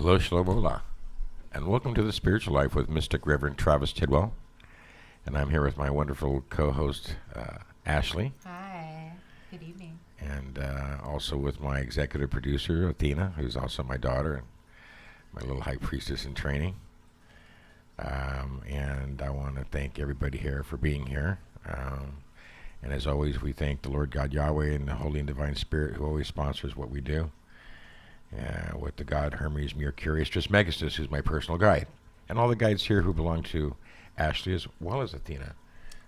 Hello, Shalom, Ola, and welcome to the Spiritual Life with Mystic Reverend Travis Tidwell. And I'm here with my wonderful co-host, Ashley. Hi, good evening. And also with my executive producer, Athena, who's also my daughter and my little high priestess in training. And I want to thank everybody here for being here. And as always, we thank the Lord God Yahweh and the Holy and Divine Spirit who always sponsors what we do. With the God Hermes Mercurius Trismegistus, who's my personal guide. And all the guides here who belong to Ashley as well as Athena,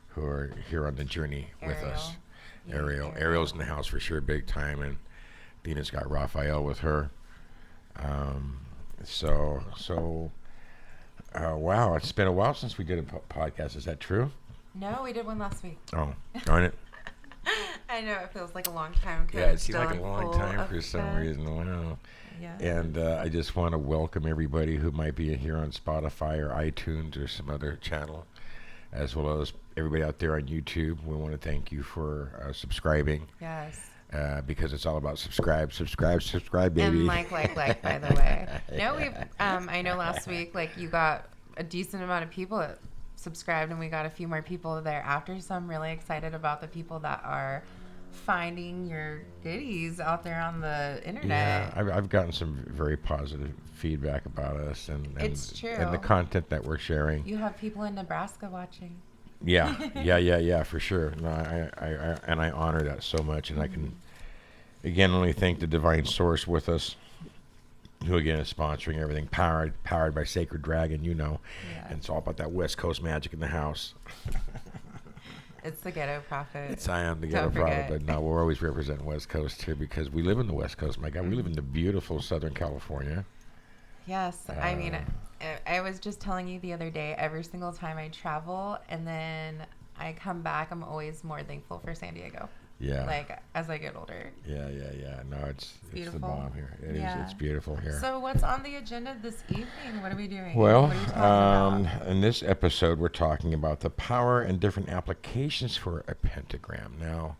who are here on the journey with us. Yeah, Ariel's in the house for sure, big time. And Athena's got Raphael with her. Wow, it's been a while since we did a podcast. Is that true? No, we did one last week. Oh, darn it. I know, it feels like a long time. Yeah, it seems like a long time for some reason. Wow. Yeah. And I just want to welcome everybody who might be here on Spotify or iTunes or some other channel, as well as everybody out there on YouTube. We want to thank you for subscribing. Yes. Because it's all about subscribe, baby. And like, by the way. No, we've, I know last week, like, you got a decent amount of people that subscribed, and we got a few more people thereafter, so I'm really excited about the people that are finding your goodies out there on the internet. Yeah, I've gotten some very positive feedback about us and it's true. And the content that we're sharing. You have people in Nebraska watching. Yeah, for sure. No, I honor that so much, and I can again only thank the divine source with us, who again is sponsoring everything, powered by Sacred Dragon, Yeah. And it's all about that West Coast magic in the house. It's the ghetto prophet. I am the ghetto prophet, but no, we're always representing West Coast here because we live in the West Coast. My God, we live in the beautiful Southern California. Yes, I mean, I was just telling you the other day, every single time I travel and then I come back, I'm always more thankful for San Diego. Yeah. Like, as I get older. Yeah. No, it's the bomb here. It is. It's beautiful here. So what's on the agenda this evening? What are we doing? Well, what are we talking about? In this episode, we're talking about the power and different applications for a pentagram. Now,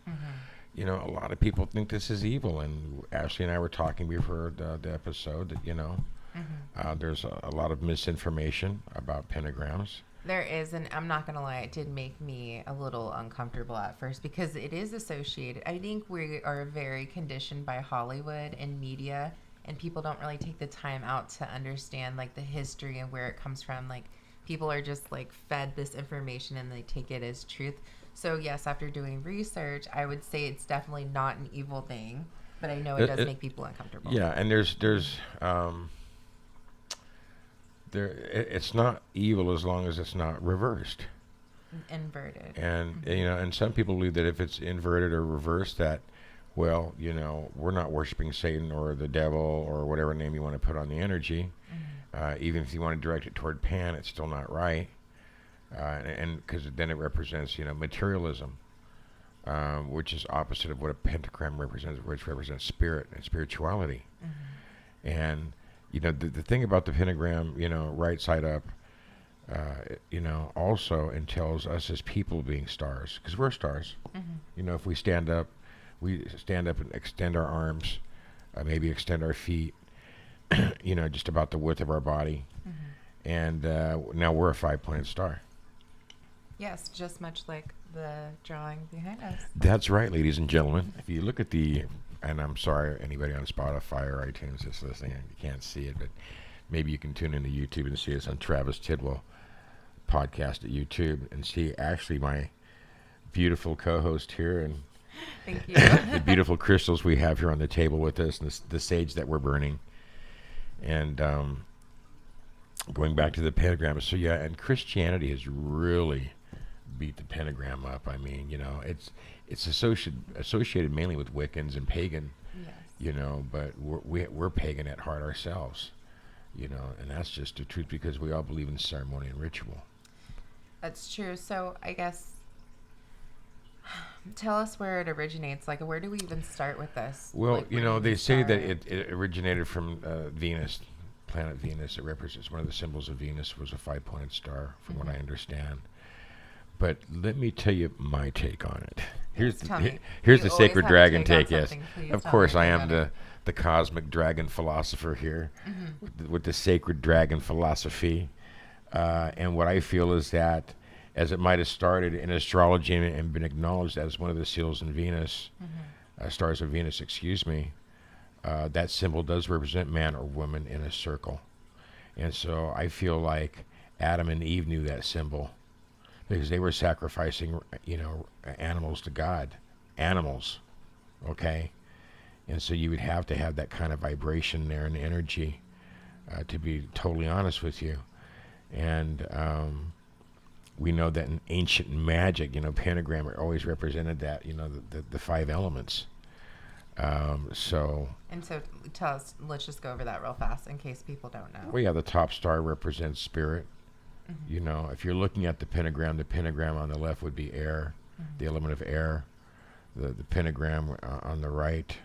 a lot of people think this is evil, and Ashley and I were talking before the episode that, there's a lot of misinformation about pentagrams. There is, and I'm not going to lie, it did make me a little uncomfortable at first because it is associated. I think we are very conditioned by Hollywood and media, and people don't really take the time out to understand, like, the history and where it comes from. Like, people are just, like, fed this information and they take it as truth. So, yes, after doing research, I would say it's definitely not an evil thing, but I know it does make people uncomfortable. Yeah, and it's not evil as long as it's not reversed. Inverted. And, and some people believe that if it's inverted or reversed, that, well, we're not worshiping Satan or the devil or whatever name you want to put on the energy. Even if you want to direct it toward Pan, it's still not right. And because then it represents, materialism, which is opposite of what a pentagram represents, which represents spirit and spirituality. And the thing about the pentagram, right side up, also entails us as people being stars, because we're stars. If we stand up and extend our arms, maybe extend our feet, just about the width of our body. And now we're a 5-pointed star. Yes, just much like the drawing behind us. That's right, ladies and gentlemen. If you look at and I'm sorry, anybody on Spotify or iTunes that's listening, you can't see it, but maybe you can tune into YouTube and see us on Travis Tidwell podcast at YouTube and see Ashley, my beautiful co-host here, and thank you. the beautiful crystals we have here on the table with us, and the sage that we're burning. And going back to the pentagram, so yeah, and Christianity has really beat the pentagram up. I mean, it's associated mainly with Wiccans and pagan, but we're pagan at heart ourselves, and that's just the truth because we all believe in ceremony and ritual. That's true. So I guess tell us where it originates. Like, where do we even start with this? Well, they say that it originated from Venus, planet Venus. It represents one of the symbols of Venus was a 5-pointed star, from what I understand. But let me tell you my take on it. Here's Yes, tell me. here's You the always sacred have to dragon take out take. Yes, something. Please of tell course me I about am it. the cosmic dragon philosopher here, with the sacred dragon philosophy. And what I feel is that, as it might have started in astrology and been acknowledged as one of the seals in Venus, stars of Venus, excuse me, that symbol does represent man or woman in a circle. And so I feel like Adam and Eve knew that symbol because they were sacrificing, animals to God. Animals, okay? And so you would have to have that kind of vibration there and energy, to be totally honest with you. And we know that in ancient magic, pentagram always represented that, the five elements. And so tell us, let's just go over that real fast in case people don't know. Well, yeah, the top star represents spirit. If you're looking at the pentagram on the left would be air, the element of air. The pentagram on the right,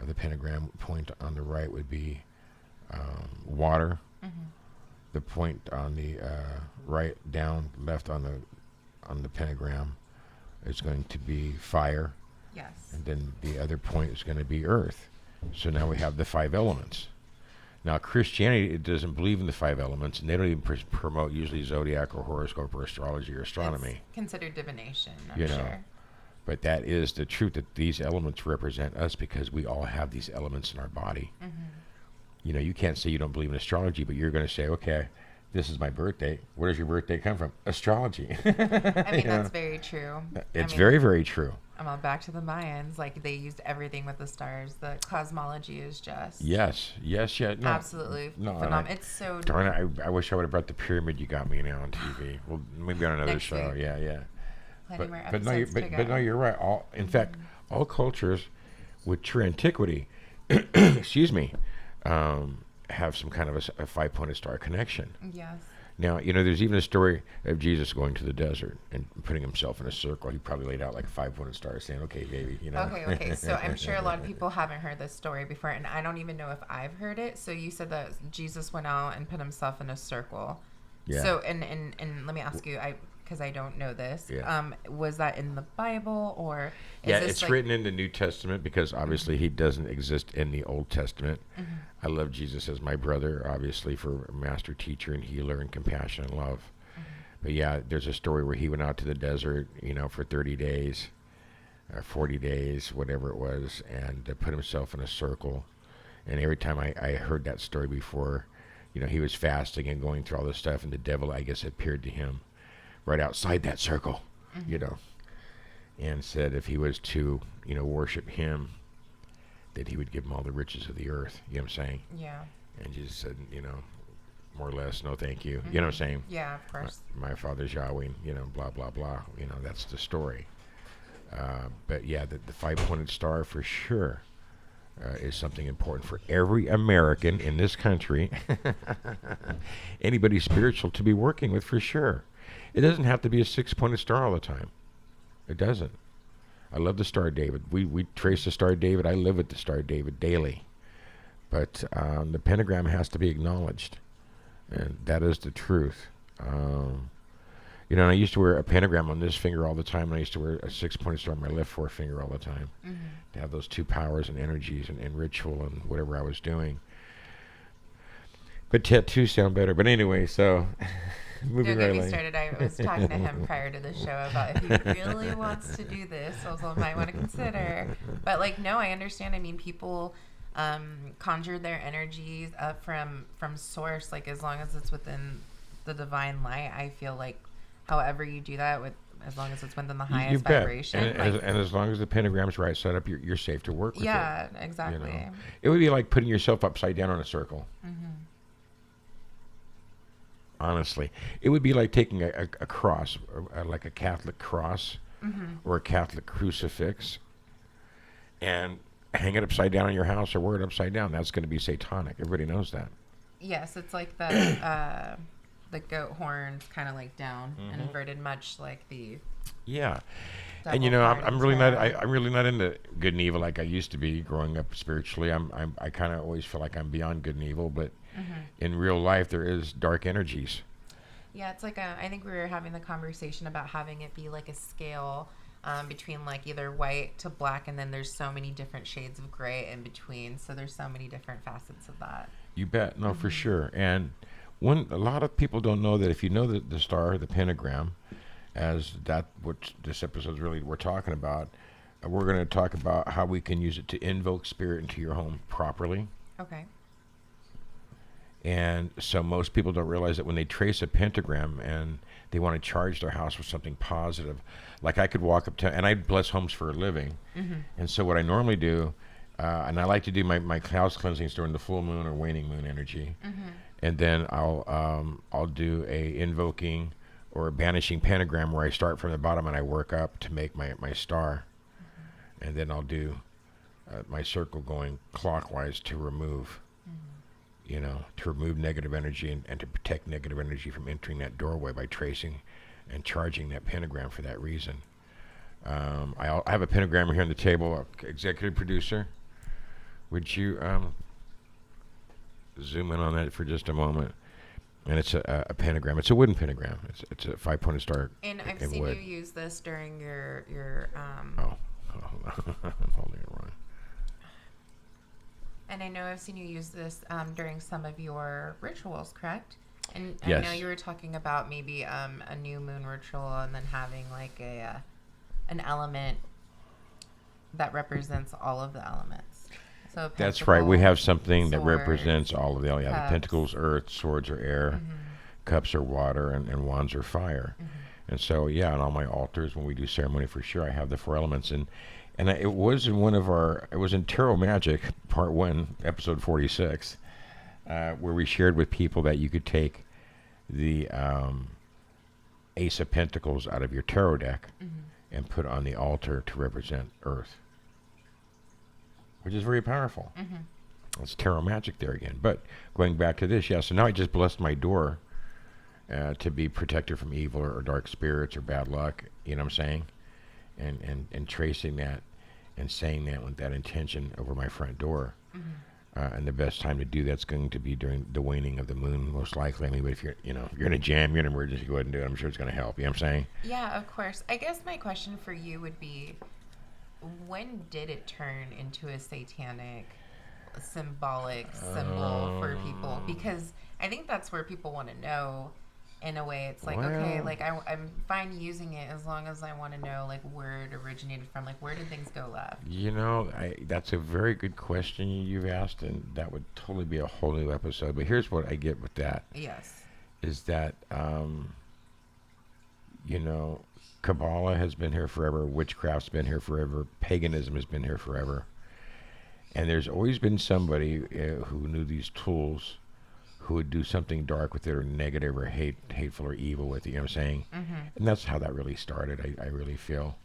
the pentagram point on the right would be water. The point on the right, down, left on the pentagram is going to be fire. Yes. And then the other point is going to be earth. So now we have the five elements. Now Christianity, it doesn't believe in the five elements, and they don't even promote usually zodiac or horoscope or astrology or astronomy. It's considered divination, I'm sure. But that is the truth, that these elements represent us because we all have these elements in our body. You can't say you don't believe in astrology, but you're going to say, okay, this is my birthday. Where does your birthday come from? Astrology. I mean, that's very true. It's very, very true. I'm back to the Mayans. Like, they used everything with the stars. The cosmology is just... Yes. No, absolutely phenomenal. It's so... Darn it, I wish I would have brought the pyramid you got me now on TV. Well, maybe on another show. Week. Yeah. But no, you're right. In fact, all cultures with true antiquity, excuse me, have some kind of a five-pointed star connection. Yes. Now, there's even a story of Jesus going to the desert and putting himself in a circle. He probably laid out like a five-pointed star saying, okay, baby, Okay. So I'm sure a lot of people haven't heard this story before, and I don't even know if I've heard it. So you said that Jesus went out and put himself in a circle. Yeah. So, and let me ask you, because I don't know this. Yeah. Was that in the Bible or? It's written in the New Testament because obviously he doesn't exist in the Old Testament. I love Jesus as my brother, obviously, for master teacher and healer and compassion and love. But yeah, there's a story where he went out to the desert, for 30 days, 40 days, whatever it was, and put himself in a circle. And every time I heard that story before, he was fasting and going through all this stuff, and the devil, I guess, appeared to him right outside that circle, and said if he was to, worship him, that he would give him all the riches of the earth. You know what I'm saying? Yeah. And Jesus said, more or less, no thank you. You know what I'm saying? Yeah, of course. My father's Yahweh, blah, blah, blah. That's the story. But yeah, the five-pointed star for sure is something important for every American in this country. Anybody spiritual to be working with for sure. It doesn't have to be a six-pointed star all the time. It doesn't. I love the Star of David. We trace the Star of David. I live with the Star of David daily. But the pentagram has to be acknowledged. And that is the truth. And I used to wear a pentagram on this finger all the time, and I used to wear a six-pointed star on my left forefinger all the time. To have those two powers and energies and ritual and whatever I was doing. But tattoos sound better. But anyway, so... Don't get me started. I was talking to him prior to the show about if he really wants to do this, so I might want to consider. But no, I understand. I mean, people conjure their energies up from source, as long as it's within the divine light. I feel like, however you do that, as long as it's within the highest vibration, and as long as the pentagram's right set up, you're safe to work with. Yeah, exactly. It would be like putting yourself upside down on a circle. Honestly, it would be like taking a cross, like a Catholic cross or a Catholic crucifix, and hang it upside down in your house or wear it upside down. That's going to be satanic. Everybody knows that. Yes, it's like the goat horns kind of down and inverted, much like the... Yeah. And I'm really not into good and evil like I used to be growing up spiritually. I kind of always feel like I'm beyond good and evil, but in real life there is dark energies. Yeah, it's I think we were having the conversation about having it be like a scale, between like either white to black, and then there's so many different shades of gray in between. So there's so many different facets of that. You bet. No, for sure. And a lot of people don't know that if you know the star, the pentagram, as that what this episode is really we're talking about, we're going to talk about how we can use it to invoke spirit into your home properly. Okay. And so most people don't realize that when they trace a pentagram and they want to charge their house with something positive, like I could walk up to, and I bless homes for a living. And so what I normally do, and I like to do my house cleansings during the full moon or waning moon energy. And then I'll do a invoking or a banishing pentagram where I start from the bottom and I work up to make my star. And then I'll do my circle going clockwise to remove, to remove negative energy and to protect negative energy from entering that doorway by tracing and charging that pentagram for that reason. I have a pentagram here on the table. Executive producer, would you zoom in on that for just a moment? And it's a pentagram. It's a wooden pentagram. It's a 5-pointed star. And I've in seen wood. you use this during your I'm holding it wrong. And I know I've seen you use this during some of your rituals, correct? And Yes. I know you were talking about maybe a new moon ritual and then having like an element that represents all of the elements. So That's right. We have something that swords, represents all of the cups. the pentacles, earth, swords are air, cups are water, and wands are fire. And so, yeah, on all my altars, when we do ceremony for sure, I have the 4 elements. And it was in it was in Tarot Magic, Part 1, Episode 46, where we shared with people that you could take the Ace of Pentacles out of your tarot deck and put on the altar to represent Earth, which is very powerful. It's Tarot Magic there again. But going back to this, so now I just blessed my door to be protected from evil or dark spirits or bad luck, you know what I'm saying? And tracing that and saying that with that intention over my front door. And the best time to do that's going to be during the waning of the moon, most likely. I mean, but if you're in a jam, you're in an emergency, go ahead and do it. I'm sure it's going to help. You know what I'm saying? Yeah, of course. I guess my question for you would be, when did it turn into a satanic symbolic symbol for people? Because I think that's where people want to know. In a way, it's like, okay, like I'm fine using it as long as I want to know like where it originated from, like where did things go left? That's a very good question you've asked, and that would totally be a whole new episode. But here's what I get with that. Yes. Is that, Kabbalah has been here forever, witchcraft's been here forever, paganism has been here forever. And there's always been somebody who knew these tools who would do something dark with it or negative or hateful or evil with it, you know what I'm saying? And that's how that really started, I really feel.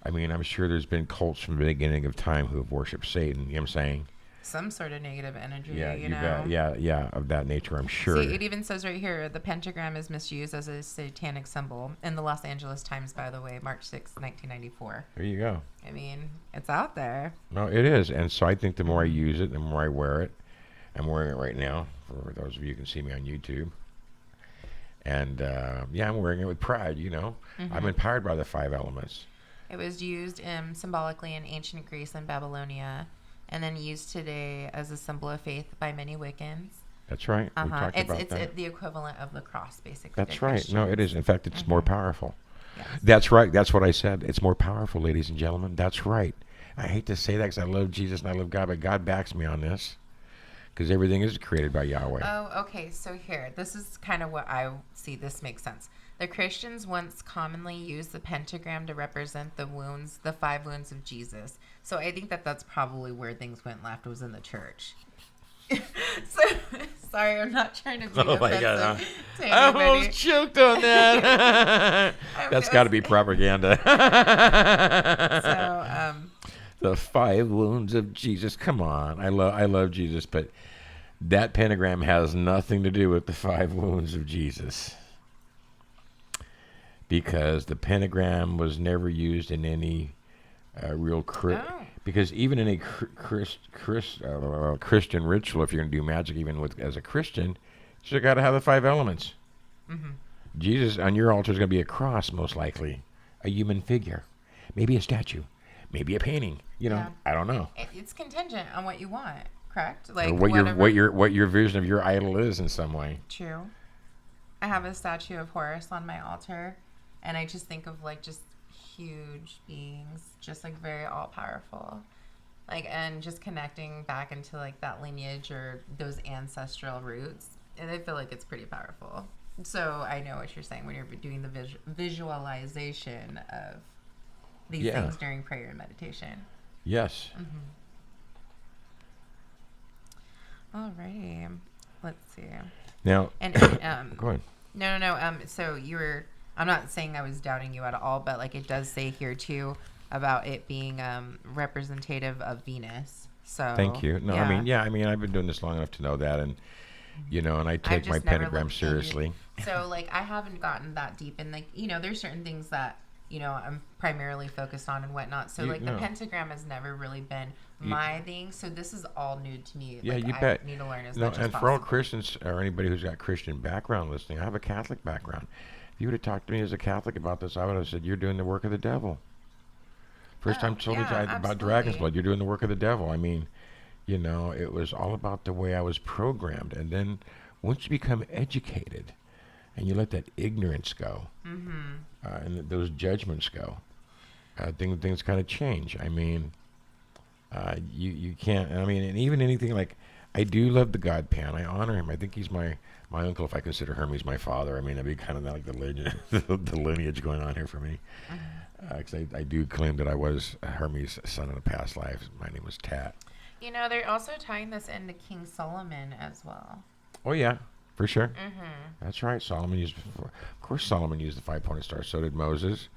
I mean, I'm sure there's been cults from the beginning of time who have worshipped Satan, you know what I'm saying? Some sort of negative energy, you bet. Yeah, of that nature, I'm sure. See, it even says right here, the pentagram is misused as a satanic symbol in the Los Angeles Times, by the way, March 6, 1994. There you go. I mean, it's out there. No, it is. And so I think the more I use it, the more I wear it. I'm wearing it right now, for those of you who can see me on YouTube. And, I'm wearing it with pride, I'm empowered by the 5 elements. It was used symbolically in ancient Greece and Babylonia, and then used today as a symbol of faith by many Wiccans. That's right. We talked about that. It's the equivalent of the cross, basically. That's right. No, it is. In fact, it's more powerful. Yes. That's right. That's what I said. It's more powerful, ladies and gentlemen. That's right. I hate to say that because I love Jesus and I love God, but God backs me on this. Because everything is created by Yahweh. Oh, okay. So here, this is kind of what I see. This makes sense. The Christians once commonly used the pentagram to represent the 5 wounds of Jesus. So I think that's probably where things went left, was in the church. So, sorry, I'm not trying to be offensive to I anybody. almost choked on that. That's got to be propaganda. So, the 5 wounds of Jesus. Come on. I love Jesus, but that pentagram has nothing to do with the 5 wounds of Jesus. Because the pentagram was never used in any real because even in a Christian ritual, if you're going to do magic, even as a Christian, you got to have the 5 elements. Jesus on your altar is going to be a cross, most likely, a human figure. maybe a statue, maybe a painting. I don't know. It's contingent on what you want, correct? Or what your vision of your idol is in some way. True. I have a statue of Horus on my altar, and I just think of like just huge beings, just like very all powerful, like, and just connecting back into like that lineage or those ancestral roots, and I feel like it's pretty powerful. So I know what you're saying when you're doing the visualization of these things during prayer and meditation. Yes. Alrighty, let's see. Now, and go ahead. No. So I'm not saying I was doubting you at all, but like it does say here too about it being representative of Venus. So thank you. No, yeah. I mean, I've been doing this long enough to know that, and and I take my pentagram seriously. So like I haven't gotten that deep, and like there's certain things that I'm primarily focused on and whatnot. So the pentagram has never really been my thing. So this is all new to me. Yeah, like, you bet. I need to learn as much as possible. And for all Christians or anybody who's got Christian background listening, I have a Catholic background. If you would have talked to me as a Catholic about this, I would have said, you're doing the work of the devil. First time I told you about dragon's blood, you're doing the work of the devil. I mean, it was all about the way I was programmed. And then once you become educated and you let that ignorance go, and those judgments go, things kind of change. I mean, you can't, and even anything like, I do love the God Pan. I honor him. I think he's my uncle, if I consider Hermes my father. I mean, that'd be kind of like the lineage going on here for me. Because I do claim that I was Hermes' son in a past life. My name was Tat. They're also tying this into King Solomon as well. Oh, yeah, for sure. That's right. Solomon used the 5-pointed star. So did Moses.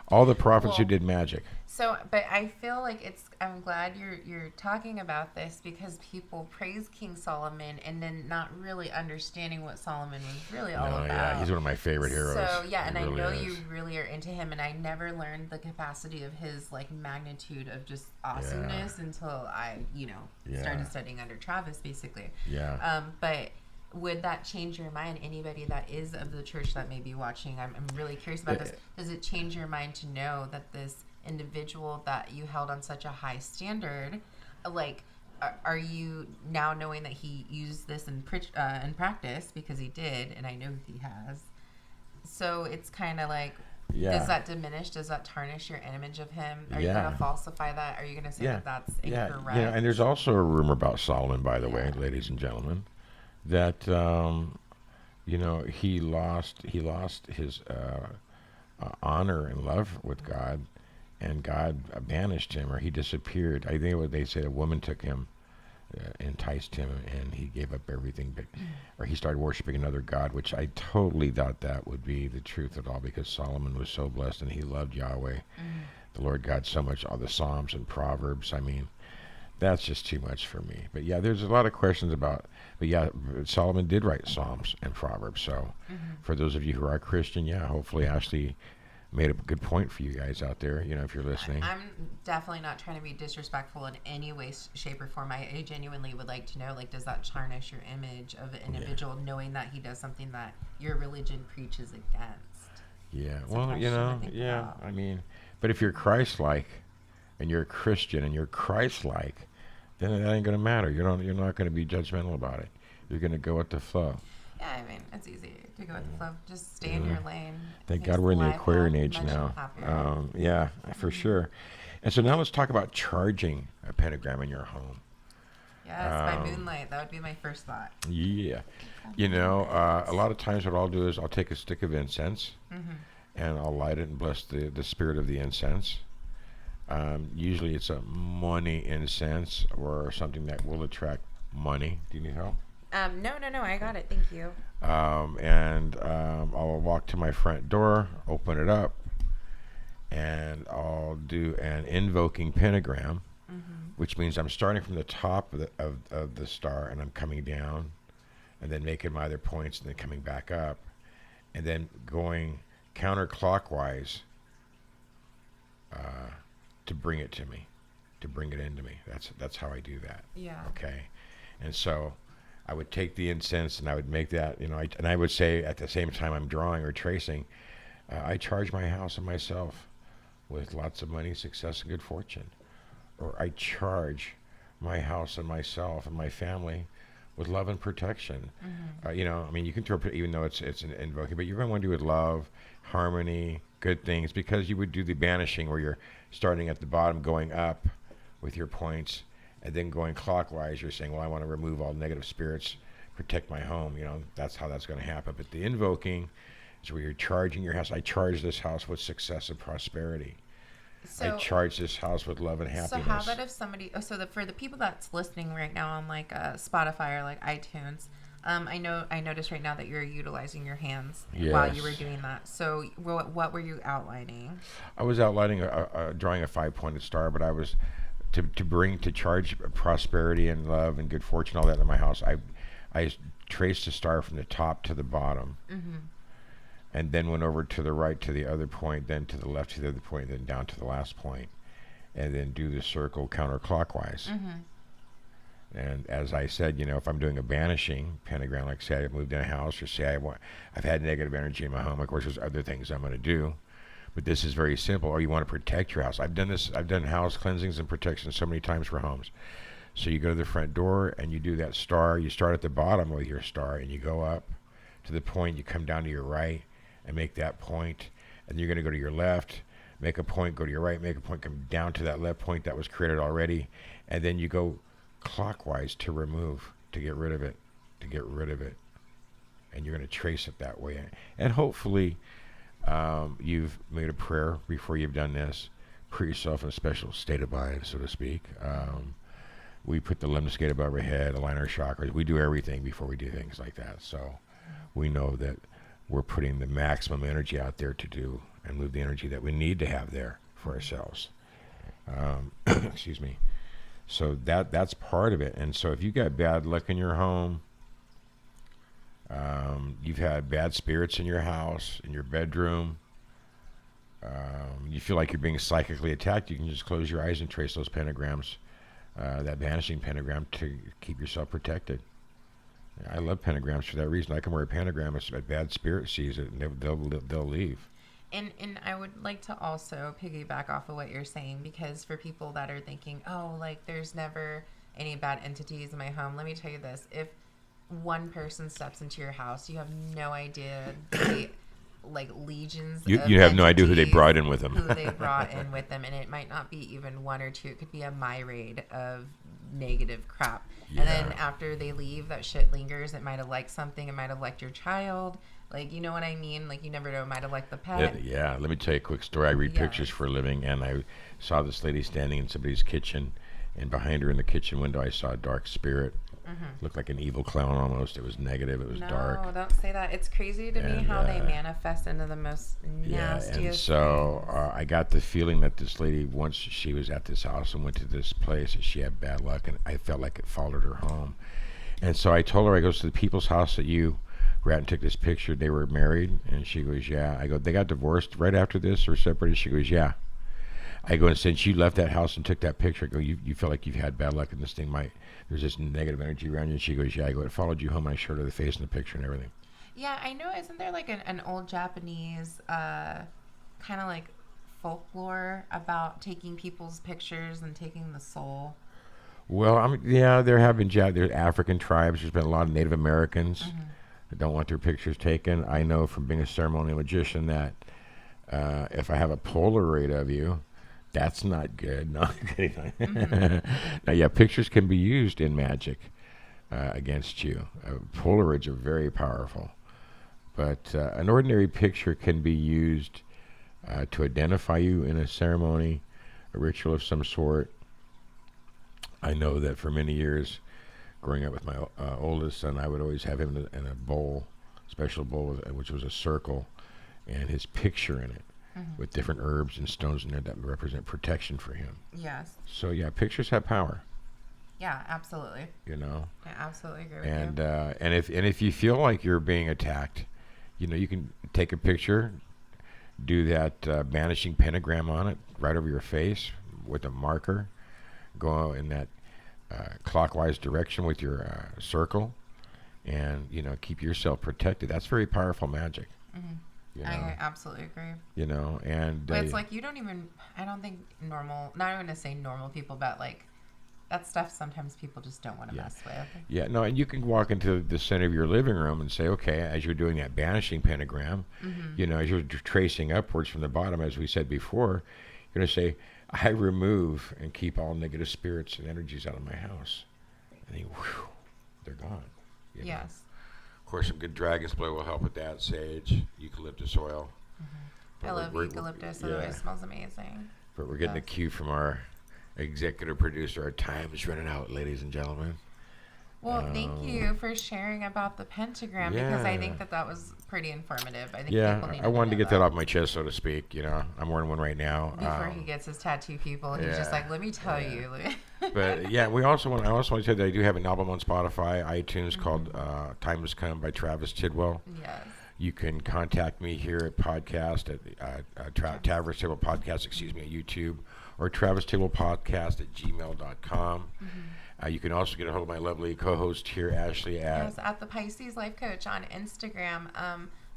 All the prophets who did magic. So, but I feel like I'm glad you're talking about this, because people praise King Solomon and then not really understanding what Solomon was really all about. Yeah, he's one of my favorite heroes. So yeah, and really I know you really are into him, and I never learned the capacity of his like magnitude of just awesomeness until I started studying under Travis, basically. Yeah. But would that change your mind? Anybody that is of the church that may be watching, I'm really curious about this. Does it change your mind to know that this individual that you held on such a high standard, like, are you now knowing that he used this in practice, because he did, and I know he has? So it's kind of like, does that diminish? Does that tarnish your image of him? Are you going to falsify that? Are you going to say that that's incorrect? Yeah, and there's also a rumor about Solomon, by the way, ladies and gentlemen, that he lost his honor and love with God, and God banished him, or he disappeared. I think what they said, a woman took him, enticed him, and he gave up everything, or he started worshiping another god, which I totally thought that would be the truth at all, because Solomon was so blessed and he loved Yahweh, the Lord God, so much. All the Psalms and Proverbs, I mean, that's just too much for me. But yeah, there's a lot of questions about, but yeah, Solomon did write Psalms and Proverbs. So for those of you who are Christian, hopefully Ashley made a good point for you guys out there, if you're listening. I'm definitely not trying to be disrespectful in any way, shape, or form. I genuinely would like to know, like, does that tarnish your image of an individual knowing that he does something that your religion preaches against? Yeah, well, I mean, but if you're Christ-like and you're a Christian and you're Christ-like, then that ain't going to matter. You're not going to be judgmental about it. You're going to go with the flow. Yeah, I mean, it's easy to go with the flow. Just stay in your lane. Thank God we're in the Aquarian age now. Yeah, for sure. And so now let's talk about charging a pentagram in your home. Yes, by moonlight. That would be my first thought. Yeah. A lot of times what I'll do is I'll take a stick of incense and I'll light it and bless the spirit of the incense. Usually it's a money incense or something that will attract money. Do you need help? No, I got it. Thank you. And I'll walk to my front door, open it up, and I'll do an invoking pentagram, which means I'm starting from the top of the star and I'm coming down, and then making my other points and then coming back up, and then going counterclockwise to bring it to me, to bring it into me. That's how I do that. Yeah. Okay. And so I would take the incense and I would make that, and I would say at the same time I'm drawing or tracing, I charge my house and myself with lots of money, success, and good fortune. Or I charge my house and myself and my family with love and protection. You know, I mean, you can throw, even though it's an invoking, but you're going to want to do it with love, harmony, good things, because you would do the banishing where you're starting at the bottom, going up with your points, and then going clockwise. You're saying, well, I want to remove all negative spirits, protect my home. You know, that's how that's going to happen. But the invoking is where you're charging your house. I charge this house with success and prosperity. I charge this house with love and happiness. So how about if somebody, for the people that's listening right now on like Spotify or like iTunes, I noticed right now that you're utilizing your hands while you were doing that. So what were you outlining? I was outlining drawing a 5-pointed star, but I was to charge prosperity and love and good fortune, all that in my house. I traced the star from the top to the bottom. And then went over to the right to the other point, then to the left to the other point, then down to the last point, and then do the circle counterclockwise. And as I said, you know, if I'm doing a banishing pentagram, like say I moved in a house, or say I've had negative energy in my home, of course there's other things I'm going to do, but this is very simple. Or you want to protect your house. I've done house cleansings and protections so many times for homes. So you go to the front door and you do that star. You start at the bottom with your star and you go up to the point. You come down to your right and make that point, and you're going to go to your left, make a point, go to your right, make a point, come down to that left point that was created already, and then you go clockwise to remove, to get rid of it, and you're going to trace it that way. And hopefully you've made a prayer before you've done this. Put yourself in a special state of mind, so to speak. We put the lemniscate above our head, align our chakras. We do everything before we do things like that, so we know that we're putting the maximum energy out there to do and move the energy that we need to have there for ourselves. Excuse me. So that's part of it. And so if you got bad luck in your home, you've had bad spirits in your house, in your bedroom, you feel like you're being psychically attacked, you can just close your eyes and trace those pentagrams, that banishing pentagram, to keep yourself protected. I love pentagrams for that reason. I can wear a pentagram if a bad spirit sees it, and they'll leave. And I would like to also piggyback off of what you're saying, because for people that are thinking, oh, like there's never any bad entities in my home, let me tell you this: if one person steps into your house, you have no idea the like legions. You have no idea who they brought in with them. And it might not be even one or two. It could be a myriad of negative crap. And then after they leave, that shit lingers. It might have liked something. It might have liked your child. Like, you know what I mean? Like, you never know. It might have liked the pet. Yeah. Let me tell you a quick story. I read pictures for a living, and I saw this lady standing in somebody's kitchen, and behind her in the kitchen window, I saw a dark spirit. Looked like an evil clown almost. It was negative. It was dark. No, don't say that. It's crazy to me how they manifest into the most nastiest and so I got the feeling that this lady, once she was at this house and went to this place, and she had bad luck, and I felt like it followed her home. And so I told her, I goes, to the people's house that you were at and took this picture, they were married? And she goes, yeah. I go, they got divorced right after this or separated? She goes, yeah. I go, and since you left that house and took that picture, I go, you feel like you've had bad luck, and this thing there's this negative energy around you. And she goes, yeah. I go, it followed you home, and I showed her the face in the picture and everything. Yeah, I know. Isn't there like an old Japanese kind of like folklore about taking people's pictures and taking the soul? Well, there have been there's African tribes. There's been a lot of Native Americans that don't want their pictures taken. I know from being a ceremonial magician that if I have a Polaroid of you, that's not good. No, I'm kidding. Now, yeah, pictures can be used in magic against you. Polaroids are very powerful. But an ordinary picture can be used to identify you in a ceremony, a ritual of some sort. I know that for many years, growing up with my oldest son, I would always have him in a bowl, special bowl, which was a circle, and his picture in it. With different herbs and stones in there that represent protection for him. Yes. So yeah, pictures have power. Yeah, absolutely. You know. I absolutely agree with you. And if you feel like you're being attacked, you know, you can take a picture, do that banishing pentagram on it right over your face with a marker, go in that clockwise direction with your circle, and you know, keep yourself protected. That's very powerful magic. You know? I absolutely agree. You know, and But it's like you don't even. I don't think normal. Not even to say normal people, but like that stuff. Sometimes people just don't want to mess with. Yeah, no, and you can walk into the center of your living room and say, okay, as you're doing that banishing pentagram, you know, as you're tracing upwards from the bottom, as we said before, you're going to say, I remove and keep all negative spirits and energies out of my house. And then, whew, they're gone. You know? Yes. Of course, some good dragon's blood will help with that. Sage, eucalyptus oil. I love eucalyptus. It always smells amazing. But we're getting a cue from our executive producer. Our time is running out, ladies and gentlemen. Well, thank you for sharing about the pentagram because I think that was pretty informative. I think people need I wanted to get that that off my chest, so to speak. You know, I'm wearing one right now. Before he gets his tattoo people, he's just like, let me tell you. But yeah, I also want to tell you that I do have an album on Spotify, iTunes called "Time Has Come" by Travis Tidwell. Yes. You can contact me here at podcast at Travis Tidwell Podcast, at YouTube, or Travis Tidwell Podcast at gmail.com. You can also get a hold of my lovely co-host here, Ashley, at the Pisces Life Coach on Instagram.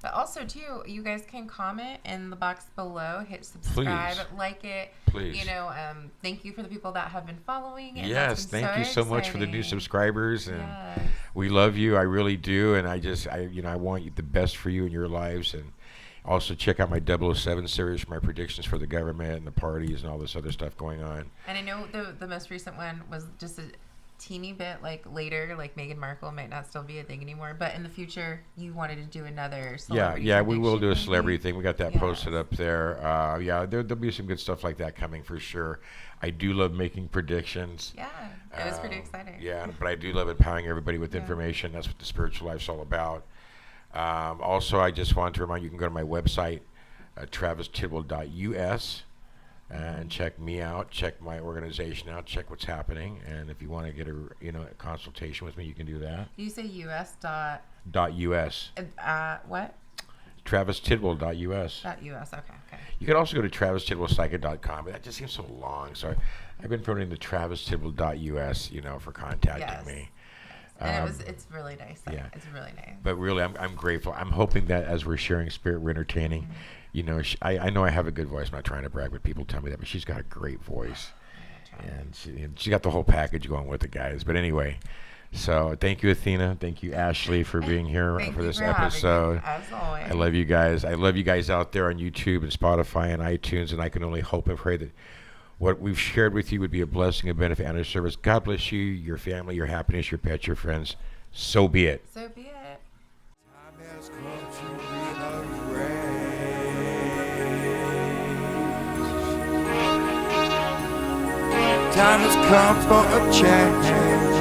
But also, too, you guys can comment in the box below, hit subscribe, like it. Please. You know, thank you for the people that have been following. And yes, thank you so much for the new subscribers. And we love you. I really do. And I want you the best for you in your lives. And also check out my 007 series for my predictions for the government and the parties and all this other stuff going on. And I know the most recent one was just a teeny bit like later, like Meghan Markle might not still be a thing anymore, but in the future you wanted to do another celebrity we will do a celebrity thing. We got that Yes. posted up there. There'll be some good stuff like that coming for sure. I do love making predictions. Yeah, it was pretty exciting. Yeah, but I do love empowering everybody with information. That's what the spiritual life's all about. Also, I just want to remind you, you can go to my website, travistidwell.us, and check me out, check my organization out, check what's happening. And if you want to get a consultation with me, you can do that. You say US dot .us. What? TravisTidwell.us. .us. Okay. You can also go to TravisTidwellPsychic.com, but that just seems so long. So I've been putting the TravisTidwell.us, for contacting me. And it's really nice. It's really nice. But really, I'm grateful. I'm hoping that as we're sharing spirit, we're entertaining. I know I have a good voice. I'm not trying to brag, but people tell me that. But she's got a great voice, and she got the whole package going with it, guys. But anyway, so thank you, Athena. Thank you, Ashley, for being here for this episode. As always. I love you guys. I love you guys out there on YouTube and Spotify and iTunes, and I can only hope and pray that what we've shared with you would be a blessing, a benefit, and a service. God bless you, your family, your happiness, your pets, your friends. So be it. So be it. Time has come to be a Time has come for a change.